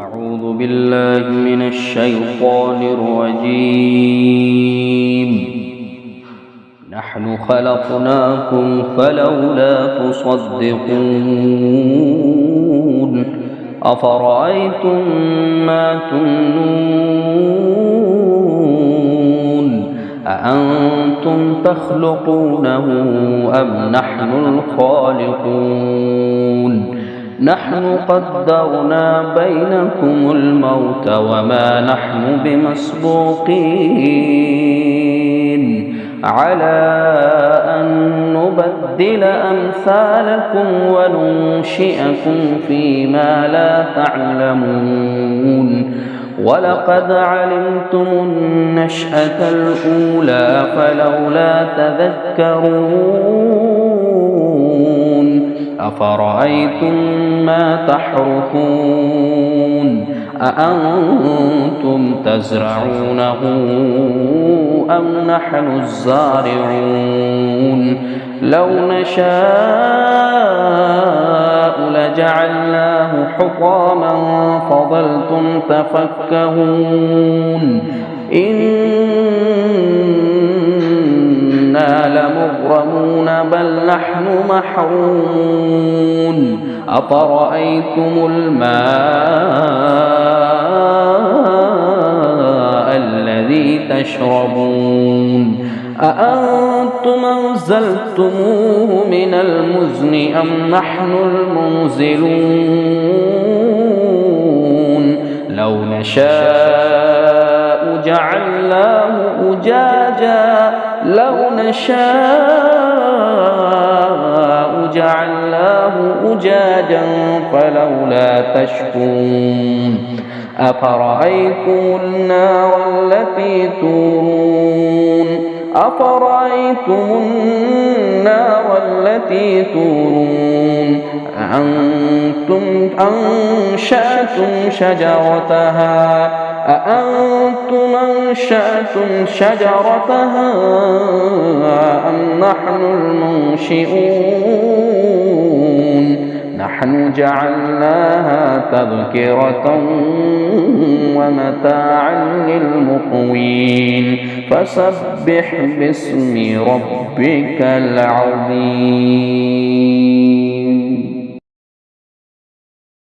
أعوذ بالله من الشيطان الرجيم. نحن خلقناكم فلولا تصدقون. أفرأيتم ما تمنون أأنتم تخلقونه أم نحن الخالقون؟ نحن قدرنا بينكم الموت وما نحن بمسبوقين على أن نبدل أمثالكم وننشئكم فيما لا تعلمون. ولقد علمتم النشأة الأولى فلولا تذكرون. أفرأيتم ما تحرثون أأنتم تزرعونه أم نحن الزارعون؟ لو نشاء لجعلناه حطاما فظلتم تفكهون. إنا لمغرمون بل نحن محرومون. أفرأيتم الماء الذي تشربون أأنتم أنزلتموه من المزن أم نحن المنزلون؟ لو نشاء جعلناه أجاجا فلولا تشكرون. أفرأيتم النار التي تورون أأنتم أنشأتم شجرتها أم نحن المنشئون؟ نحن جعلناها تذكرة ومتاعا للمقوين. فسبح باسم ربك العظيم.